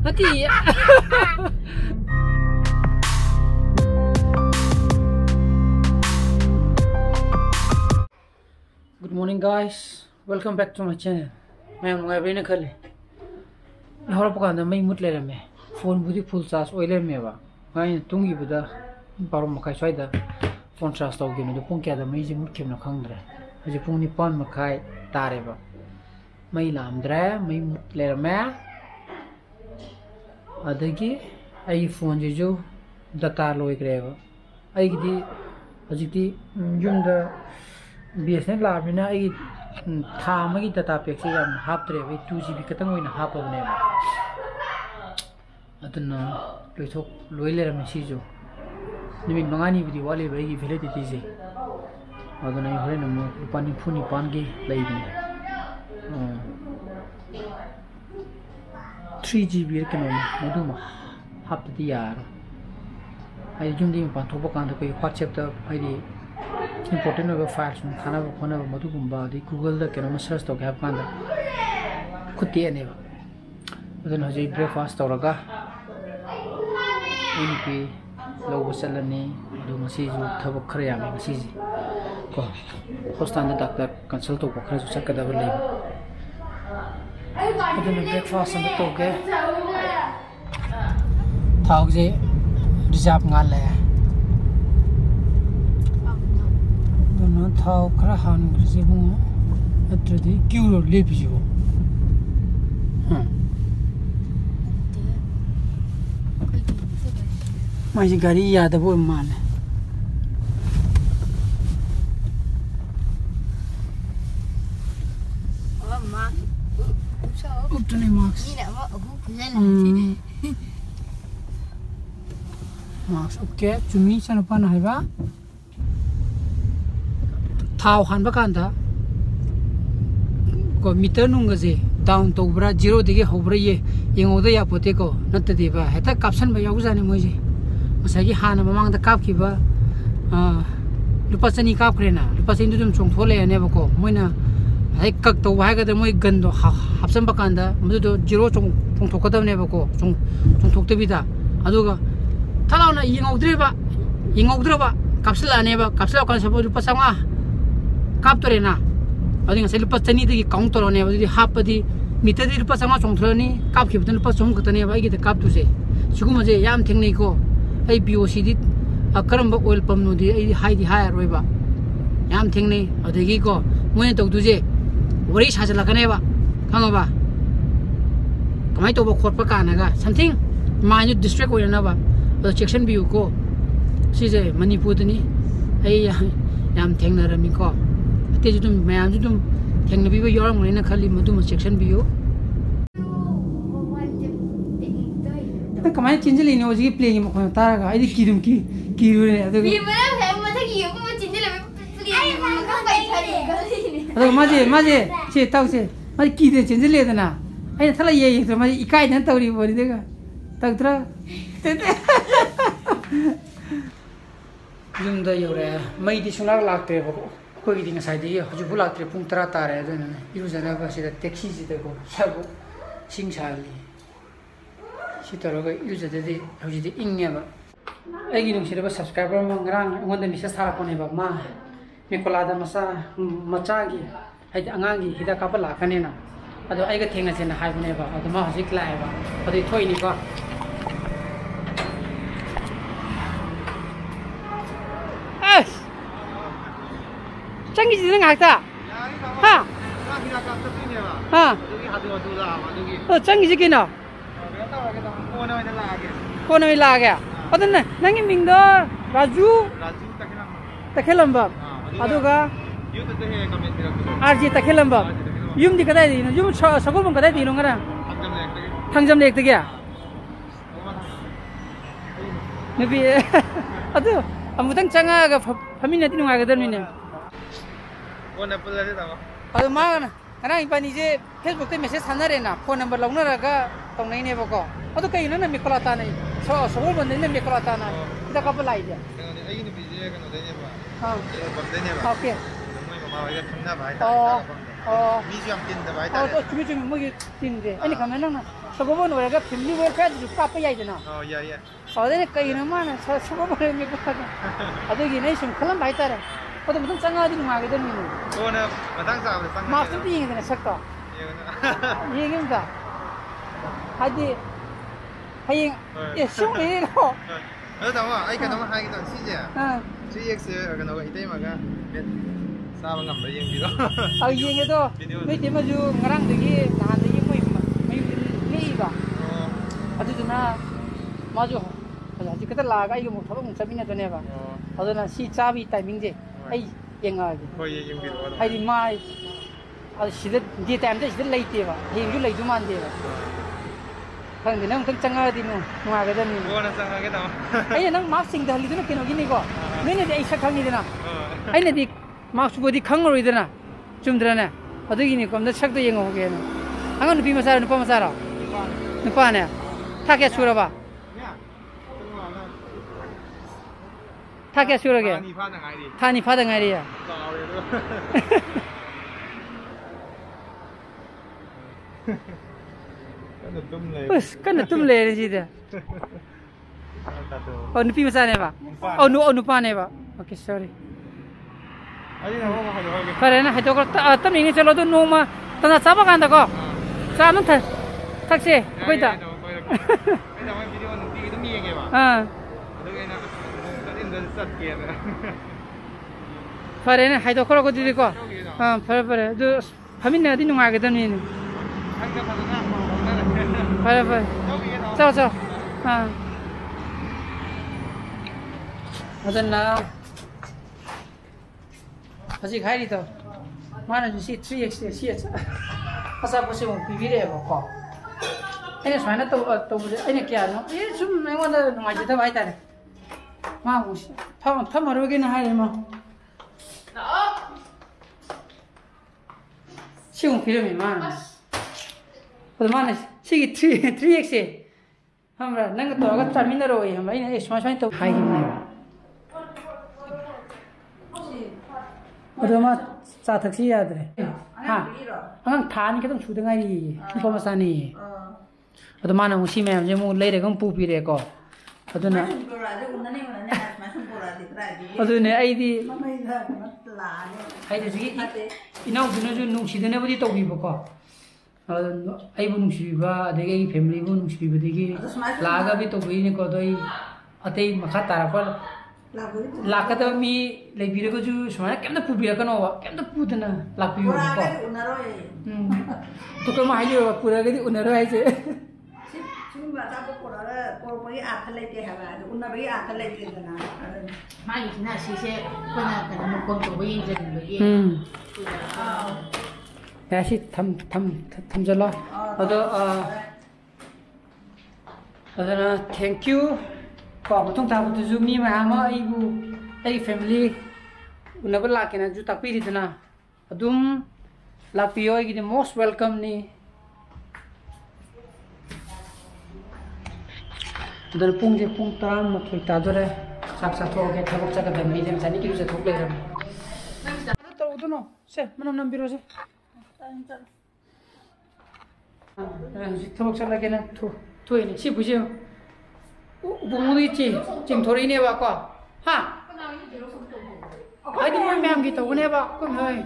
Hati. Good morning guys, welcome back to my channel. मैं हूँ नगाई ना खले यहाँ पर कांदा मैं मुट ले रहा मैं फोन बुद्धि फुल चार्ज ऑयल में बा मैं तुंगी बुधा बारों मकाई स्वाइड फोन चार्ज तो उगे मुझे पुंग क्या था मैं इसे मुट क्यों ना खांग रहा मुझे पुंग निपान मकाई तारे बा मैं लाम रहा मैं मुट ले रहा मैं अदगी आई फोन जो डाटा लोग रहेगा आई की अजिती जुंदा BSN लाभिना आई था मगी डाटा पैक से हम हाफ तरह वे 2GB कतंग हुई ना हाफ होने में अतुना लोई ले रहा मैं चीज़ जो निमित मंगानी भी वाले भाई वैलिडिटी से अतुना ये हरे नमो पानी फुनी पान के लाई भी 3GB के नोम मधुमा हाफ तो यार आई जुंदी में पान थोपा कांड कोई WhatsApp तो आई important of files from Kana Kona Madugumba, the Google the Canoma search to have Panda. Could be any. Then has a breakfast or a ga. Nupi, low salani, Dumasizu, Tabakria, Missy. Go. Hostan the doctor consult of Crash Sakadaver labor. I did a breakfast on the toge. Tauze, Rizab Malle. Thao kara han grisi bunga atradi kyuro lepijo mai gari yada bo mane utne max max okay chumi sanpan haiba Thao Hanbadasu ko meter nunga je down to bra 0 dige hobra ye yengoda ya pote ko natta deba heta caption ba yauzani moje masagi hana mamang da kap ki ba lupa chani kap krena lupa chani dum chong thole ane ba ko moina hai kak to hai ga da moi gan do hapsam ba kanda mu do 0 chong thok da ne ba ko chong thok te bi da aduga thalao na yengodre ba capsula ne ba capsula kan sabo lupa sanga Capture na, ading sa lupa tani di counter on ever the half di meter di lupa sama chong thrani cap keep the lupa song katani ba get the cap to say suguma je yam technico ai BOC di a karamba oil pump no di high di higher roiba yam techni adigi ko mo to duje wari sa la kane ba kanga ba kamai to ba khot pa kana ga something minute distract oil na ba section view ko si je Manipur ni ai yam techna rami ko They do man do can be your own in a Kalimaduma section view. The command Chinjali knows he playing Taraga. I did Kidumki, Maje, say, Tausi, my kid is Chinjali. I tell you, my Ikai and Tori, what is it? Doctor Yunda, you're my additional latte. कोई दिन side ये जो बुला तेरे पुंग तरा तारे तो ना ये ज़रा बस ये टैक्सी से देखो सब सिंग शाली 시터로가 유저들이 여기도 인내가 애기 농시를 subscriber 망랑 원데 미세스 하라 보내봐 마 미콜라다 마사 마차기 하이 안강기 히다 카발 라카네나 아도 아이가 땡나세나 하이 보내봐 아도 마 하지 클라이바 아도 토이니까 아 짱기지 는 악다 하 하 짱기지 기나 Kona may lagya. Ano na? Nanging mingdo Raju. Takilamba. Ado ka? RJ Takilamba. Yung di kada di no. Yung sagol mong kada di no ngara. Tangjam lek tagya. Nupi. Ado. Amutang changa ka pamilya tinong agad min niya. Kona pala siya tama. Ado mga karang ipa ni je Facebook te message hanare na. Phone number lang na raga tong nai ne bako. Ado kayo na mikolata na sagol mo na mikolata na. Ida ka pala ida. Ay ni busy ka no denya ba. Ha. Bagdenya ba. Okay. May mama ay thangna ba ita. Oh. Museum tin da ba ita. Oh, chumi mo tin de. Ani kamera na. Sogobo no ga family welfare ju ka pa yai dana. Oh yeah yeah. Ade kai na mana sogobo me ko. Adu gi nei sim khalam bai tare. Adu mutum changa di ma ga den ni. Oh na matang sa ba sang. Ma su ti ngi na sakta. Ye ngim da. Hadi haying ye sung ni ko. Tama ai ka tama hai ka si je. 3x ka no ga itai ma ga. Sa ba ngam ba yeng bi do. Ai yeng ge do. Nei te ma ju ngarang de gi nan de gi mai ni ba. Adu na ma ju Jadi kita laga itu mau thorong sabina tu ni apa? Ada na si cabi timing je. Ai yang ada. Oh iya yang biru. Ai di mai. Ada si di time je si lagi tiba. Yang tu lagi tu mana tiba. Kan di nang tengah di nu ada dah ni. Oh nang tengah kita. Ai nang mak sing dah lihat tu kena gini ko. Ni ni dia isyak kang ni na. Ai ni di mak subuh di kang orang itu na. Cuma na. Ada gini ko. Anda syak tu yang orang ni. Angan nupi masara nupa masara. Nupa ni. Tak ya surah ba. Ta kya sura ke? Ta ni pha da ngai ri ya. Bus kan tum le ni ji da. Oh nupi masa ne ba. Oh nu pa ne ba. Okay sorry. Pare na hai to ko tam ni chalo to no ma tana cha ba kan da ko. Cha nan thak se koi da. Pare na hai to ko ko di ko. Pare du phamin na di nu nga ga dan ni. Pare. Chao. Adan na. Haji khai di to. Mana ju si 3x si asa po se mo pibire ba ko. Ene swana to ene kya no. Ye sum me wanda no ma jita bai ta ne. Ma bu tham ro ge na hai ma. Siung pire mi ma. Ko ma ne si 3x hamra nang to ga chamina ro ye ma ine swana to hai gi ma. Odama sa taxi ya dre. Ha. Ang thani ka tong chu de ngai ri. Ko ma sa ni. Odama na musi me je mu le re gam pu pi re ko. Aduna. Aduna ai di. Ai de ji inau duna ju nu si de ne budi to bi ba ko. Ai bu nu si ba de ge family bu nu si ba de ge la ga bi to bi ni ko doi atei makha tara par Lakata mi lebih rego ju semuanya kemana publik kan awak kemana pudena laku yo ko. Tu kalau mahal yo pura gadi unaro aja. Cuma tak pura kalau pergi akal lagi haba, unaro pergi akal lagi dana. Mai na si se kena mukon tu pergi jadi lagi. Ya si tham jala. Ada thank you. Ko betul tak betul zoom ni mah ibu, family, unabal laki na ju takpiri tu na, adum lapiyo ini most welcome ni. Dari pung taram mak kita tu re, sak ke thakuk sak ada meja macam ni kita bisa thuk lagi. Ada tahu tu no, se mana biru se. Thakuk sak lagi na tu ini si bujuk. Bungu itu cingthori ni apa kau? Ha? Ada mana yang kita guna apa? Kau hai?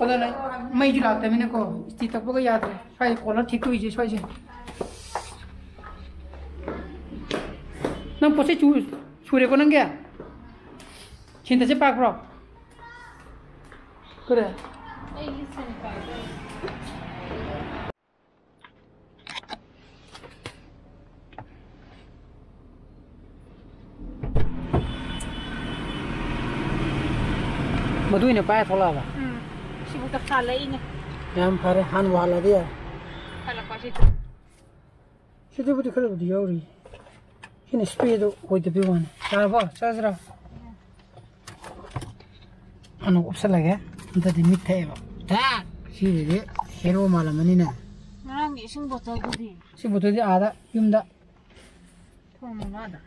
Kalau na, mai jual tapi ni kau, istitak bukan ya tu. Hai, kalau ঠিক tu ije, soalnya. Nang posisi curi kau nang kya? Cinta siapa bro? Kau dah? Madu ini payah thola ba. Si buta kala ini. Yang pare han wala dia. Kala pasi. Situ buti kalau dia ori. Ini speed koi tu biwan. Cara ba, cara. Anu opsa lagi. Entah di mithe ba. Tak. Si dia hero malam ini na. Nang ising botol gudi. Si botol dia ada, yunda. Thong mana ada.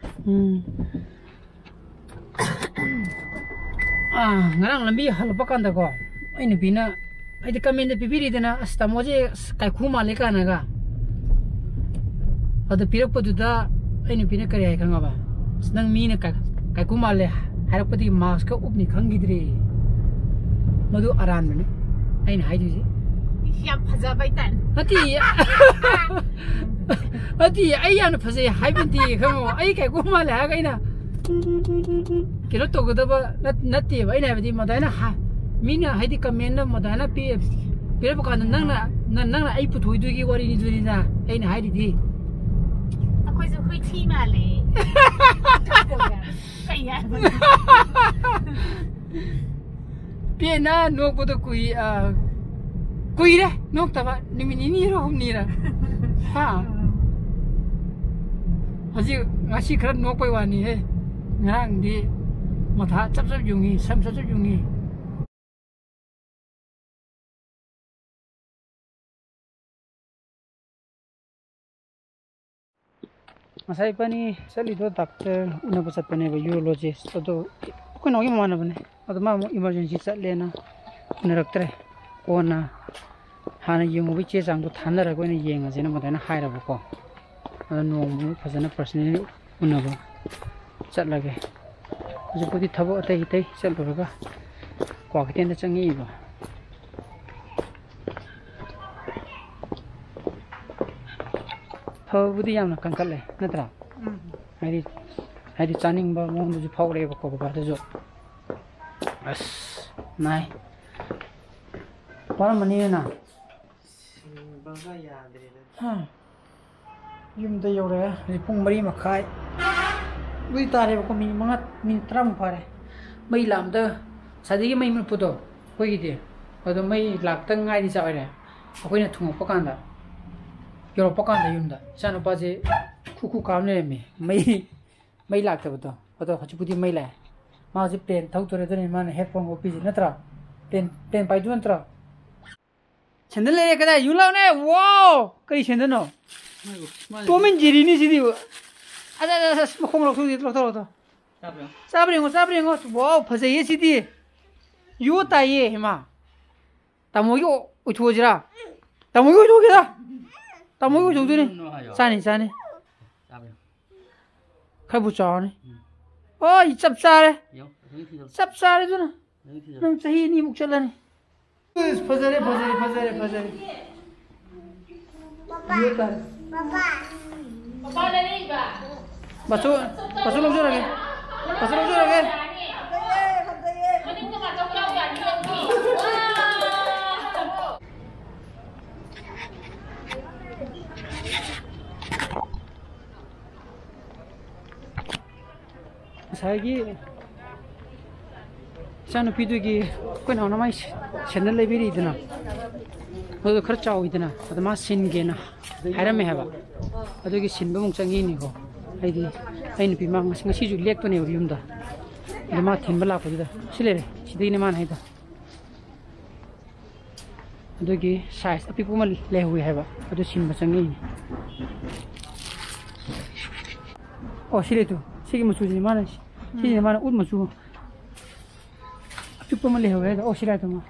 Ngarang lambi halapakan da ko. Ini bina. Ai de kamen de pipiri de na asta moje KAIKU Malle ka na ga. ada pirak paduda ini pina kari hai kanga ba nang mina KAIKU Malle Hairubada mask ka upni khangidri madu aran mane aina hai diji yam phaja baitan ati ai yana phase hai binti khango ai KAIKU Malle ha gaina kilo to godaba natti ba ina bidi madana ha mina haidi comment na madana pi pira ba kan nang ai puthoi du gi wari ni du ni na aina hai di akhoi zo khoi thi ma le kai ya Piena nok bodo kui re nok taba ni ro hum ni ra ha haji ngasi khara nok pai wani he ngarang di matha chap jungi sam chap jungi masai pani sali do doctor una pasat pane ba urologist to ko no gi mana bane ado ma emergency chat lena una raktre ona hana yengu bi che jang do thana ra ko ni yenga jena ma dana haira ba ko ado no mu phasana personally una ba chat lage je podi thabo atai chat ba ga ko ka ten da changi ba budi yamna kankale natra hari chaning ba mo du phawre ba ko ba jo as nai para mani na banga ya de ha yum da yore ri pung mari makhai bui tare ba ko mi mangat min tram pare mai lam da sadi gi mai mun pudo ko gi de ado mai lak tang ngai di sa re ko na thung pa kan da Yo pakan da yunda chanu pa je khu kam ne me mai lak ta ba to hachu pudi mai la ma je pen thau tore de man headphone go pi natra pen pai dun tra chendel le ka da yu law ne wow kai chendel no to men jiri ni si di ada khong lok su di lok to sabri ngo wow phase ye si di yu ta ye ma tamo yo utho jira tamo yo utho ge da tamo yo jong ni sani khai bu cha ni oi chap sa re du na nang sahi ni muk chala ni phazare ye ta papa le ni ba baso lok jora ge Mending tu macam kau yang ni. Sagi sanu pidugi ko na mai channel le biri idna odo kharcha oidna adma sin gena hairame haba adogi sinba mung changi ni ko aidi ain pi mang ngasi ju lek to ne yumda adma thinbala ko da sile sidai ne man haida adogi size api pumal le hui haba ado sinba changi ni o sile tu sigi musu ni mana sigi mana ud musu api pumal le hui o sile tu ma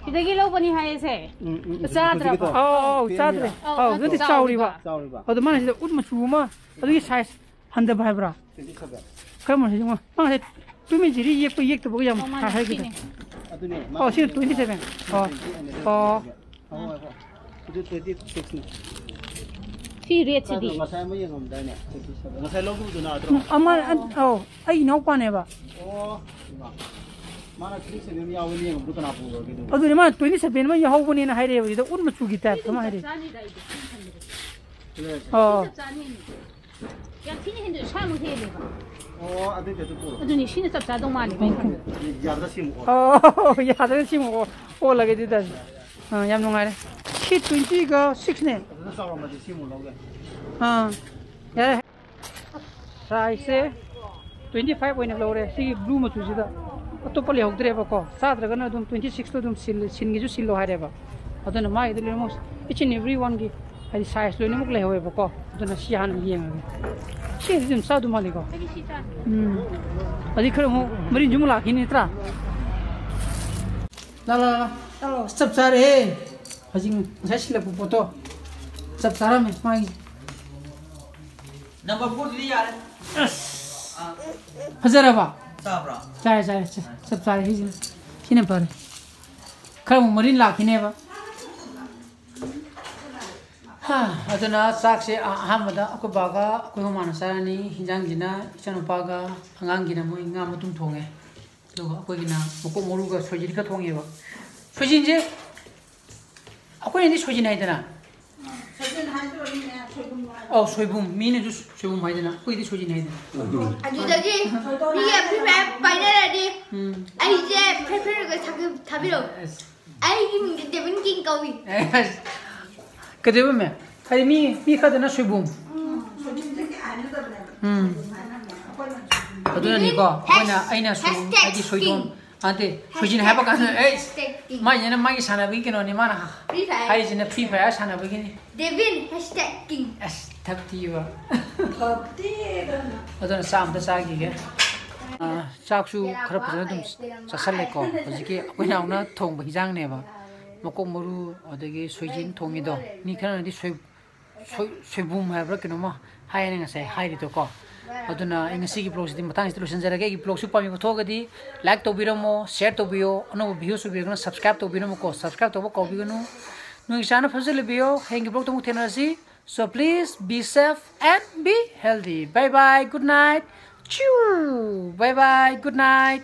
Kita gila pani hai se. Sadra. Sadra. Nanti cauri ba. Ado mana sih ud musu ma. Ado ini size handa ba bra. Kamu sih cuma. Mana sih tu menjadi ye tu bukan hai kita. Sih 27. Itu 26. Si rate di. Masai mo yang ngomong dah ni. Masai logo tu na. Aman ai nau pa ne ba. Mana sih ni awal ni ngomong tu na pura gitu. Ado ni mana 27 ma ya hau bani na hai re ba. Ud musu kita sama hai re. Yang sini hendak sama dia ni. Ada tu pura. Aduh ni sini tak ada mana. Yada sih mo. Yada sih mo. Lagi di tas. Yang nungai. Shi 20 ga 6 ne. Ada sama macam sih mo logo. Ya. Size 25 point lo re. Si blue musu sida. To pali hok dre ba ko. Sadra ga na dum 26 to dum sin gi ju sil lo hai re ba. Adana mai de le mo. Each and every one gi ai size lo ni muk le hoye ba ko. Adana si han gi yang. Si dum sa du mali ko. Adi khare mo mari jumla khini tra. La sab sare. Hajing saya sila pupoto. सब सारा में मांगी number 4 दी यार हजार बा साबरा चाय सब सारे ही किने पर खर मरीन लाखिने बा हाँ अदुना साक से अहमदा को बागा को माना सारानी हिंजांग जिना इचन पागा अंगांग गिना मोई nga मतुम थोंगे लोगा कोई गिना मको मोरुगा सोजिन का थोंगे बा सोजिन जे अको नि सोजिन हाइदना सोजिन हाइदो नि सोइबुम औ सोइबुम मिने जु सोइबुम हाइदना कोई दि सोजिन हाइदना अजुदगी ये प्रिपेयर पाइना रेडी आई जे प्रिपेयर को थाबिरो आई कि डेविन किंग कवी कदेबो में हाइ मी खदना सोइबुम सोजिन जे आने त बने अदुना निको कोइना आइना सोइबुम आइदि सोइदोन आते सोजिन हाबा कान ए माइ जना माइ सानाबि केनो नि माना हाइ जिना फ्री फायर सानाबि केनि डेविन #king एस थप्तिबा अदुना साम त सागिगे चाकसु खरा फजन दुम चसलेको हजिके कोइना उना थोंग हिजांग नेबा मको मरु अदगे सोइजिन थोंगिदो नि खनादि सोइबुम हाब्रा केनोमा हायने ngase हाइरि तो को अदुना इंगसी की ब्लॉग सिदि मतंग सिलुशन जरगे की ब्लॉग सु पामी को थोगदी लाइक तो बिरमो शेयर तो बियो अनो वीडियो सु बियो सब्सक्राइब तो बिरमो को सब्सक्राइब तो को बिगनु नु इसाना फजल बियो हेंगी ब्लॉग तो मुथेनसी so please be safe and be healthy bye bye good night choo bye bye good night